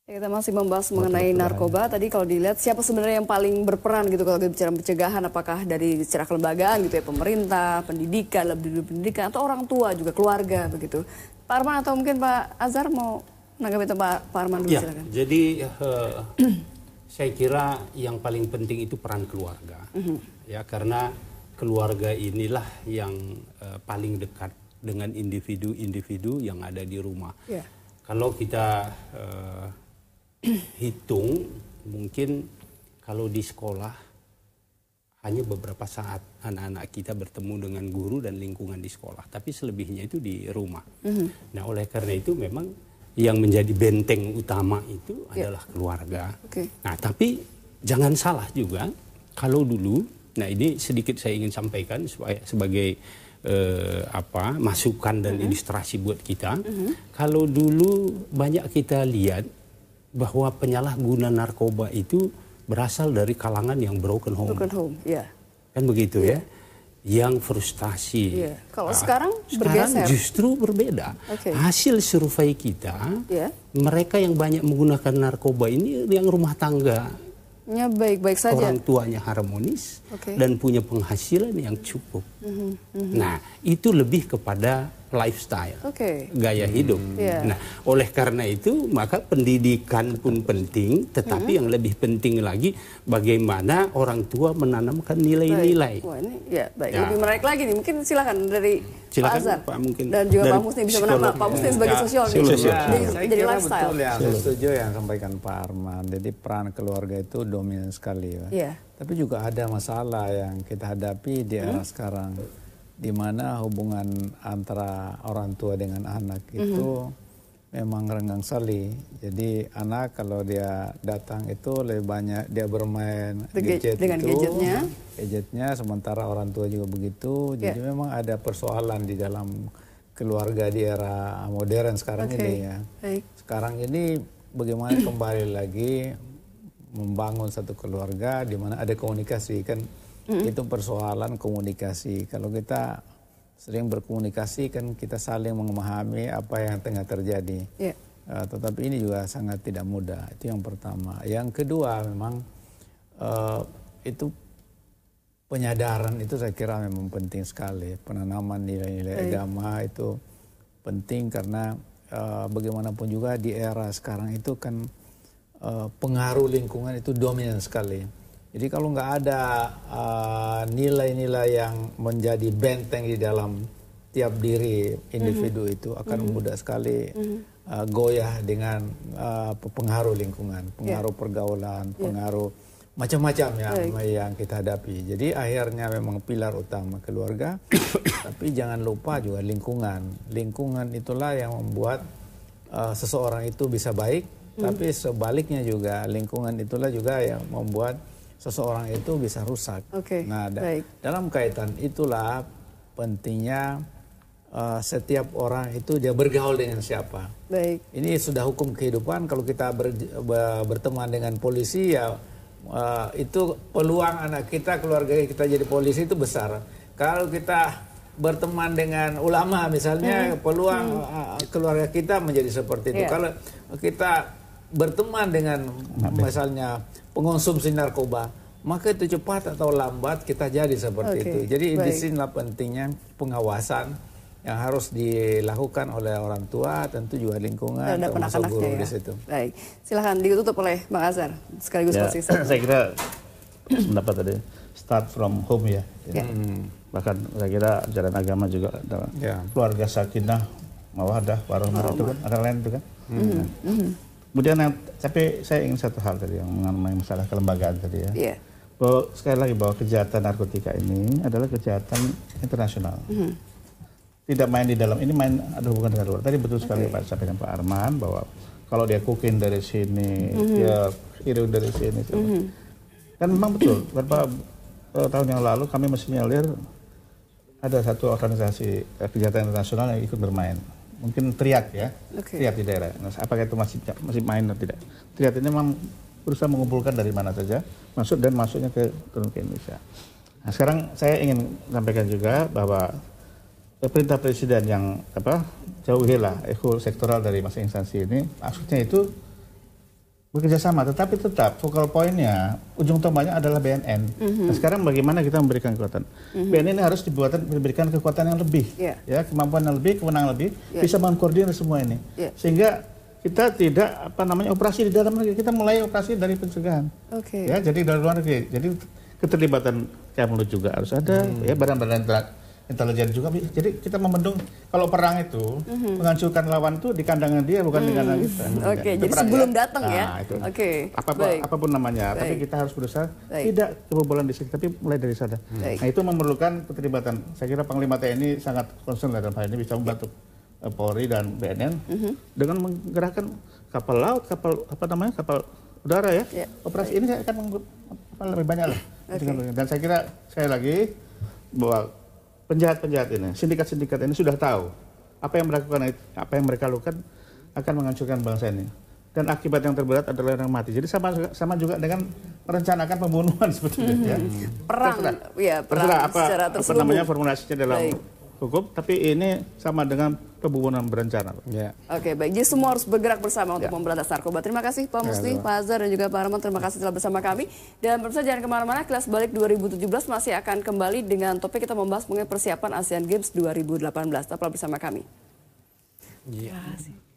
Ya, kita masih membahas mengenai narkoba. Tadi kalau dilihat siapa sebenarnya yang paling berperan gitu kalau bicara pencegahan, apakah dari secara kelembagaan gitu ya, pemerintah, pendidikan, lebih pendidikan, atau orang tua juga keluarga begitu. Pak Arman atau mungkin Pak Azhar mau menanggapi itu Pak Arman dulu ya, silakan. Jadi saya kira yang paling penting itu peran keluarga, ya karena keluarga inilah yang paling dekat dengan individu-individu yang ada di rumah. Ya. Kalau kita hitung mungkin kalau di sekolah hanya beberapa saat anak-anak kita bertemu dengan guru dan lingkungan di sekolah, tapi selebihnya itu di rumah. Nah, oleh karena itu memang yang menjadi benteng utama itu adalah keluarga. Nah, tapi jangan salah juga kalau dulu, nah ini sedikit saya ingin sampaikan sebagai masukan dan ilustrasi buat kita. Kalau dulu banyak kita lihat bahwa penyalahguna narkoba itu berasal dari kalangan yang broken home. Broken home, ya. Kan begitu ya. Yang frustasi. Kalau sekarang bergeser. Justru berbeda. Hasil survei kita, mereka yang banyak menggunakan narkoba ini yang rumah tangga. Baik-baik saja. Orang tuanya harmonis dan punya penghasilan yang cukup. Nah, itu lebih kepada lifestyle, gaya hidup. Nah, oleh karena itu maka pendidikan pun penting, tetapi yang lebih penting lagi bagaimana orang tua menanamkan nilai-nilai. Wah, ini baik. Lebih menarik lagi nih. Mungkin silakan dari Pak Azhar mungkin dan juga Pak Musni bisa menambah. Pak Musni sebagai sosiolog. Jadi lifestyle. Betul ya, saya setuju yang sampaikan Pak Arman. Jadi peran keluarga itu dominan sekali. Tapi juga ada masalah yang kita hadapi di era sekarang, di mana hubungan antara orang tua dengan anak itu memang renggang sekali. Jadi anak kalau dia datang itu lebih banyak dia bermain gadgetnya, sementara orang tua juga begitu. Jadi memang ada persoalan di dalam keluarga di era modern sekarang ini ya. Sekarang ini bagaimana kembali lagi membangun satu keluarga di mana ada komunikasi kan. Itu persoalan komunikasi. Kalau kita sering berkomunikasi kan kita saling memahami apa yang tengah terjadi. Tetapi ini juga sangat tidak mudah. Itu yang pertama. Yang kedua memang itu penyadaran itu saya kira memang penting sekali. Penanaman nilai-nilai agama itu penting karena bagaimanapun juga di era sekarang itu kan pengaruh lingkungan itu dominan sekali. Jadi kalau nggak ada nilai-nilai yang menjadi benteng di dalam tiap diri individu itu akan mudah sekali goyah dengan pengaruh lingkungan, pengaruh pergaulan, pengaruh macam-macam yang kita hadapi. Jadi akhirnya memang pilar utama keluarga, tapi jangan lupa juga lingkungan. Lingkungan itulah yang membuat seseorang itu bisa baik, tapi sebaliknya juga lingkungan itulah juga yang membuat seseorang itu bisa rusak. Nah, dalam kaitan itulah pentingnya setiap orang itu dia bergaul dengan siapa. Ini sudah hukum kehidupan. Kalau kita berteman dengan polisi ya itu peluang anak kita, keluarga kita jadi polisi itu besar. Kalau kita berteman dengan ulama misalnya, peluang keluarga kita menjadi seperti itu. Kalau kita berteman dengan misalnya pengonsumsi narkoba, maka itu cepat atau lambat kita jadi seperti itu. Jadi di sinilah pentingnya pengawasan yang harus dilakukan oleh orang tua, tentu juga lingkungan, termasuk guru di situ. Baik, silahkan ditutup oleh Bang Azhar sekaligus posisi. Saya kira pendapat tadi start from home ya. Bahkan saya kira ajaran agama juga keluarga sakinah, mawaddah, warahmah itu kan ada lain itu kan. Kemudian tapi saya ingin satu hal tadi yang mengenai masalah kelembagaan tadi ya. Bahwa, sekali lagi bahwa kejahatan narkotika ini adalah kejahatan internasional. Tidak main di dalam, ini main ada hubungan dengan luar. Tadi betul sekali Pak sampaikan Pak Arman bahwa kalau dia kokain dari sini, dia heroin dari sini. Dan memang betul, beberapa tahun yang lalu kami masih mengalir ada satu organisasi kejahatan internasional yang ikut bermain. Mungkin triad ya, triad di daerah. Nah, apakah itu masih main atau tidak? Triad ini memang berusaha mengumpulkan dari mana saja, masuknya ke Indonesia. Nah, sekarang saya ingin sampaikan juga bahwa perintah presiden yang jauhilah ego sektoral dari masing instansi ini, maksudnya itu bekerja sama, tetapi tetap focal pointnya ujung tombaknya adalah BNN. Nah, sekarang bagaimana kita memberikan kekuatan? BNN ini harus diberikan kekuatan yang lebih, ya, kemampuan yang lebih, kewenangan lebih, bisa mengkoordinir semua ini, sehingga kita tidak operasi di dalam negeri, kita mulai operasi dari pencegahan, ya, jadi dari luar negeri, jadi keterlibatan Kemlu juga harus ada, ya, badan-badan intelijen juga. Jadi kita membendung, kalau perang itu menghancurkan lawan itu di kandangnya dia, bukan di kandang kita. Jadi sebelum datang ya. Apapun namanya, tapi kita harus berusaha tidak kebobolan di sini, tapi mulai dari sana. Nah, itu memerlukan keterlibatan. Saya kira Panglima TNI sangat concern dalam hal ini, bisa membantu Polri dan BNN dengan menggerakkan kapal laut, kapal udara, ya. Operasi ini akan lebih banyak lah. Dan saya kira sekali lagi bahwa penjahat-penjahat ini, sindikat-sindikat ini sudah tahu apa yang mereka lakukan akan menghancurkan bangsa ini. Dan akibat yang terberat adalah orang mati. Jadi sama juga dengan merencanakan pembunuhan sebetulnya. Perang, terserah secara terselubung. formulasinya dalam hukum, tapi ini sama dengan pembunuhan berencana. Oke, baik. Jadi semua harus bergerak bersama untuk memberantas narkoba. Terima kasih Pak Musli, Pak Azhar, dan juga Pak Arman. Terima kasih telah bersama kami. Dan pemirsa jangan kemana-mana, Kilas Balik 2017 masih akan kembali dengan topik kita membahas mengenai persiapan ASEAN Games 2018. Tetaplah bersama kami. Terima kasih.